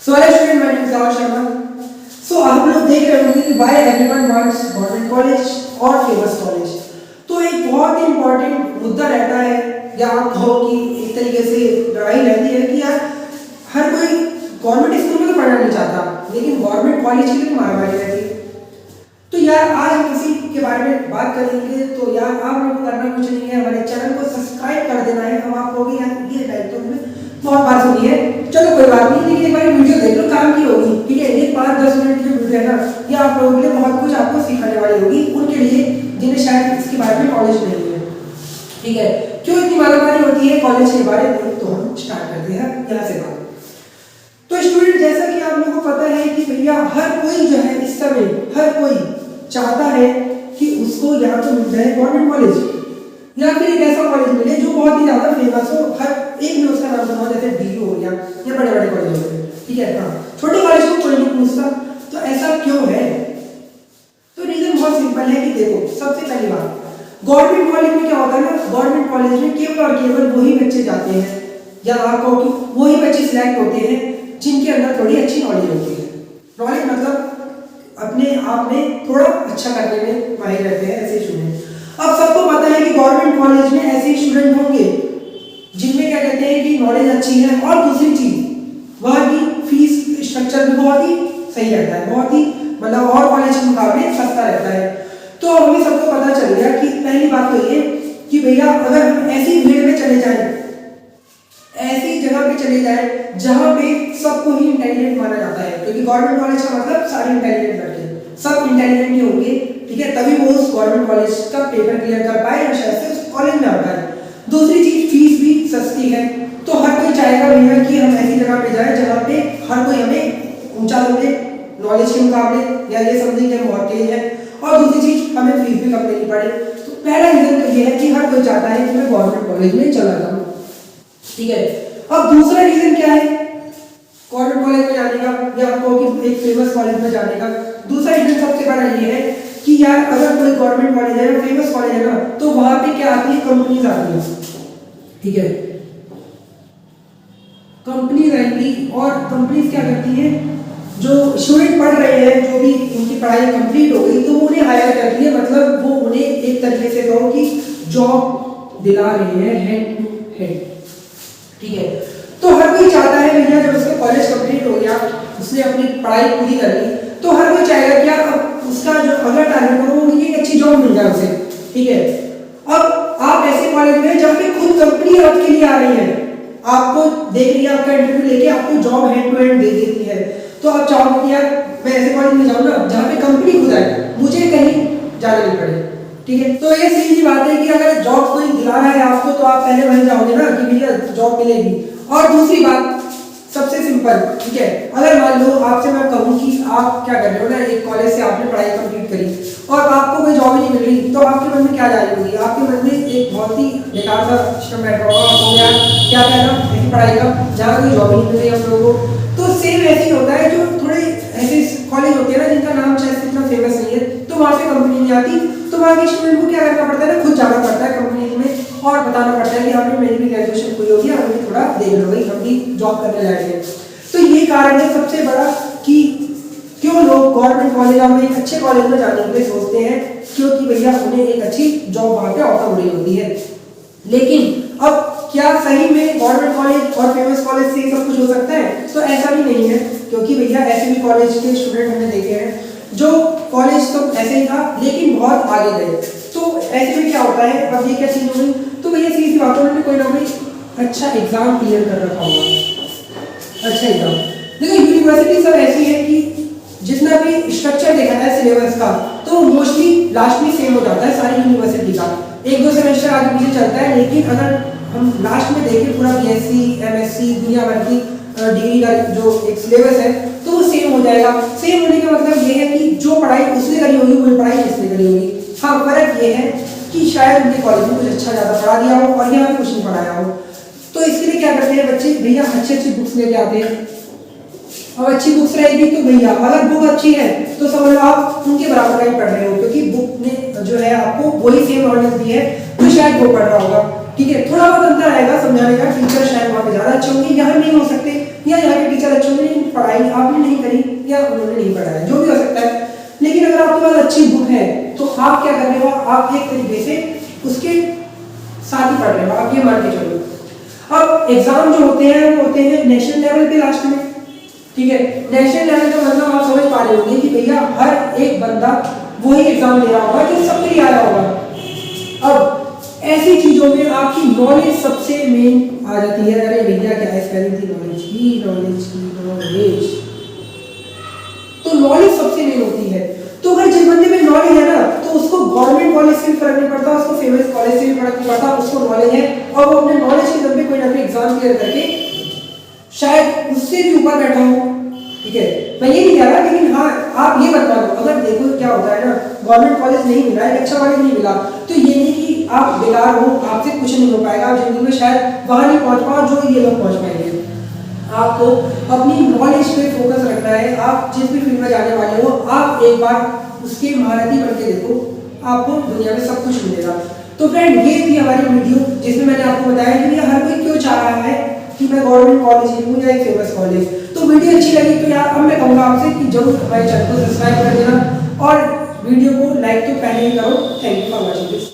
So hello student, my name is Rahul Sharma. So आप लोग देख रहे होंगे कि why everyone wants government college और फेमस कॉलेज। तो एक बहुत ही इंपॉर्टेंट मुद्दा रहता है, या आप कहो कि एक तरीके से लड़ाई रहती है कि यार हर कोई गवर्नमेंट स्कूल में तो पढ़ना नहीं चाहता, लेकिन गवर्नमेंट कॉलेज की तो मारामारी रहती है। तो यार आज हम किसी के बारे में बात करेंगे। तो यार आप लोगों को करना कुछ नहीं है, हमारे चैनल को सब्सक्राइब कर देना है। हम आप लोग यार ये टाइप तो हमने बहुत बार सुनी है, चलो कोई बात नहीं, लेकिन एक बार वीडियो देख लो, काम की होगी। ठीक है, ये 5-10 मिनट की जो वीडियो है ना, ये आप लोगों के लिए बहुत कुछ आपको सिखाने वाली होगी, उनके लिए जिन्हें शायद इसके बारे में नॉलेज नहीं है। ठीक है, क्यों इतनी मारामारी होती है कॉलेज के बारे में, तो हम स्टार्ट करते हैं यहाँ से बात। तो स्टूडेंट, जैसा कि आप लोगों को पता है कि भैया हर कोई जो है इस समय हर कोई चाहता है कि उसको यहाँ तो मिल जाए गवर्नमेंट कॉलेज, या फिर एक ऐसा कॉलेज मिले जो बहुत ही ज्यादा फेमस हो। हर एक भी उसका नाम सुना, जैसे डीयू हो गया या बड़े बड़े कॉलेज हो गए। ठीक है, हाँ, छोटे कॉलेज को कोई नहीं पूछता। तो ऐसा क्यों है? तो रीजन बहुत सिंपल है कि देखो, सबसे पहली बात, गवर्नमेंट कॉलेज में क्या होता है ना, गवर्नमेंट कॉलेज में केवल और केवल वही बच्चे जाते हैं, या आपको कि वही बच्चे सिलेक्ट होते हैं जिनके अंदर थोड़ी अच्छी नॉलेज होती है। नॉलेज मतलब अपने आप में थोड़ा अच्छा करने में माहिर रहते हैं ऐसे स्टूडेंट। अब सबको पता है कि गवर्नमेंट कॉलेज में ऐसे स्टूडेंट होंगे जिनमें क्या कहते हैं कि नॉलेज अच्छी है, और दूसरी चीज वहाँ की फीस स्ट्रक्चर भी बहुत ही सही रहता है, बहुत ही मतलब और कॉलेज के मुकाबले सस्ता रहता है। तो हमें सबको पता चल गया कि पहली बात तो ये कि भैया अगर हम ऐसी भीड़ में चले जाएं, ऐसी जगह पे चले जाएं जहाँ पे सबको ही इंटेलिजेंट माना जाता है, क्योंकि गवर्नमेंट कॉलेज का मतलब सारे इंटेलिजेंट लड़के, सब इंटेलिजेंट ही होंगे। ठीक है, तभी वो उस गवर्नमेंट कॉलेज का पेपर क्लियर कर पाए और शायद से उस कॉलेज में आ पाए। दूसरी चीज, फीस भी सस्ती है। तो हर कोई चाहेगा भैया कि हम ऐसी जगह पे जाए जहाँ पे हर कोई हमें ऊंचा समझे नॉलेज के मुकाबले, या ये समझे कि हम बहुत तेज है, और दूसरी चीज हमें फीस भी कम देनी पड़े। तो पहला रीजन तो ये है कि हर कोई चाहता है कि मैं गवर्नमेंट कॉलेज में चला जाऊँ। ठीक है, अब दूसरा रीजन क्या है गवर्नमेंट कॉलेज में जाने का, या आपको कि एक फेमस कॉलेज में जाने का? दूसरा रीजन सबसे बड़ा ये है कि यार अगर कोई गवर्नमेंट कॉलेज है, फेमस कॉलेज है ना, तो वहां पे क्या आती है, कंपनीज आती है। ठीक है, कंपनीज आएंगी, और कंपनीज क्या करती है, जो स्टूडेंट पढ़ रहे हैं, जो भी उनकी पढ़ाई कंप्लीट हो गई, तो उन्हें हायर करती है। मतलब वो उन्हें एक तरीके से कहो कि जॉब दिला रहे हैं हैंड टू हैंड। ठीक है, तो हर कोई चाहता है भैया जब उसका कॉलेज कंप्लीट हो गया, उसने अपनी पढ़ाई पूरी कर ली, तो हर कोई चाहेगा कि अब उसका जो अगला टारगेट हो वो एक अच्छी जॉब मिल जाए उसे। ठीक है, अब आप ऐसे कॉलेज में जहाँ पे खुद कंपनी आपके लिए आ रही है, आपको देख लिया, आपका इंटरव्यू लेके आपको जॉब हैंड टू हैंड दे देती है, तो आप चाहोगे कि यार मैं ऐसे कॉलेज में जाऊँ ना जहाँ पे कंपनी खुद आए, मुझे कहीं जाना नहीं पड़े। ठीक है, तो ये सीधी सी बात है कि अगर जॉब कोई दिला रहा है आपको, तो आप पहले वहीं जाओगे ना कि भैया जॉब मिलेगी। और दूसरी बात सबसे सिंपल, ठीक है, अगर मान लो आपसे मैं कहूँ कि आप क्या कर रहे हो ना, एक कॉलेज से आपने पढ़ाई कंप्लीट करी और आपको कोई जॉब ही नहीं मिल रही, तो आपके मन में क्या जारी होगी? आपके मन में एक बहुत ही बेकार सा सिस्टम बैठा होगा, आपको यार क्या कहना ऐसी पढ़ाई का जहाँ कोई जॉब ही नहीं मिल रही हम लोगों को। तो सेम ऐसे ही होता है, जो थोड़े ऐसे कॉलेज होते हैं ना जिनका नाम शायद इतना फेमस नहीं है, तो वहाँ पे कंपनी नहीं आती, तो वहाँ के स्टूडेंट को क्या करना पड़ता है ना, खुद जाना पड़ता है कंपनी में और बताना पड़ता है कि आपने मेरी भी ग्रेजुएशन हुई होगी, हमें थोड़ा देख लो भाई, हम भी जॉब करने लगे। तो ये कारण है सबसे बड़ा कि क्यों लोग गवर्नमेंट कॉलेज में एक अच्छे कॉलेज में जाने के लिए सोचते हैं, क्योंकि भैया उन्हें एक अच्छी जॉब वहाँ पे ऑफर हो रही होती है। लेकिन अब क्या सही में गवर्नमेंट कॉलेज और फेमस कॉलेज से सब कुछ हो सकता है? तो ऐसा भी नहीं है, क्योंकि भैया ऐसे भी कॉलेज के स्टूडेंट हमने देखे हैं जो कॉलेज तो ऐसे ही था लेकिन बहुत आगे गए। तो ऐसे में क्या होता है, अब ये क्या चीज हुई, तो भैया सीधी बात है, कोई ना कोई अच्छा एग्जाम क्लियर कर रखा होगा। अच्छा एग्जाम, देखो यूनिवर्सिटी सब ऐसी है कि जितना भी स्ट्रक्चर देखा है सिलेबस का, तो मोस्टली लास्ट में सेम हो जाता है सारी यूनिवर्सिटी का, 1-2 सेमेस्टर आगे पीछे चलता है। लेकिन अगर हम लास्ट में देखें पूरा बीएससी एमएससी दुनिया भर की डिग्री का जो एक सिलेबस है, तो वो सेम हो जाएगा। सेम होने का मतलब ये है कि जो पढ़ाई उसने करी होगी वही पढ़ाई इसने करी होगी। हाँ, फर्क ये है कि शायद उनके कॉलेज में कुछ अच्छा ज़्यादा पढ़ा दिया हो और यहाँ पे कुछ नहीं पढ़ाया हो। तो इसके लिए क्या करते हैं बच्चे, भैया अच्छी अच्छी बुक्स लेके आते हैं। अब अच्छी बुक्स रहेगी तो भैया अगर बुक अच्छी है तो समझ लो आप उनके बराबर का ही पढ़ रहे हो, क्योंकि बुक ने जो है आपको वही सेम नॉलेज दी है, तो शायद वो पढ़ रहा होगा। ठीक है, थोड़ा बहुत अंतर आएगा समझाने का, टीचर शायद वहाँ पे ज़्यादा अच्छे होंगे, यहाँ नहीं हो सकते, या यहाँ के टीचर अच्छे होंगे लेकिन पढ़ाई या उन्होंने नहीं पढ़ा है, जो भी हो सकता है। लेकिन अगर आपके पास अच्छी बुक है तो आप क्या कर रहे हो, आप एक तरीके से उसके साथ ही पढ़ रहे हो, आप ये मान के चलो। अब एग्जाम जो होते हैं वो होते हैं नेशनल लेवल पे लास्ट में, ठीक है। नेशनल लेवल का मतलब आप समझ पा रहे होंगे कि भैया हर एक बंदा वही एग्जाम दे रहा होगा जो सबके लिए आया होगा। अब ऐसी चीजों में आपकी नॉलेज सबसे मेन आ जाती है। अरे भैया क्या है स्पेलिंग थी, नॉलेज की। तो नॉलेज सबसे मेन होती है। तो अगर जिस बंदे में नॉलेज है ना तो उसको गवर्नमेंट कॉलेज से भी फर्क नहीं पड़ता, उसको फेमस कॉलेज से भी फर्क नहीं पड़ता, उसको नॉलेज है और वो अपने नॉलेज के दम पे कोई ना कोई एग्जाम क्लियर करके शायद उससे भी ऊपर बैठा हो, ठीक है। मैं ये नहीं कह रहा, लेकिन हाँ आप ये बता दो, अगर देखो क्या होता है ना, गवर्नमेंट कॉलेज नहीं मिला, एक अच्छा कॉलेज नहीं मिला, तो ये नहीं कि आप बेकार हो, आपसे कुछ नहीं हो पाएगा, आप जिंदगी में शायद वहां नहीं पहुंच पाओ जो ये लोग पहुंच पाएंगे। आपको अपनी नॉलेज पे फोकस रखना है। आप जिस भी फील्ड में जाने वाले हो, आप एक बार उसके महारथी बन के देखो, आपको दुनिया में सब कुछ मिलेगा। तो फ्रेंड ये थी हमारी वीडियो जिसमें मैंने आपको बताया कि हर कोई क्यों चाह रहा है कि मैं गवर्नमेंट कॉलेज लूँ या एक फेमस कॉलेज। तो वीडियो अच्छी लगी तो यार अब मैं कहूँगा आपसे कि जरूर हमारे चैनल को सब्सक्राइब कर देना और वीडियो को लाइक तो पहले ही करो। Thank you for watching this.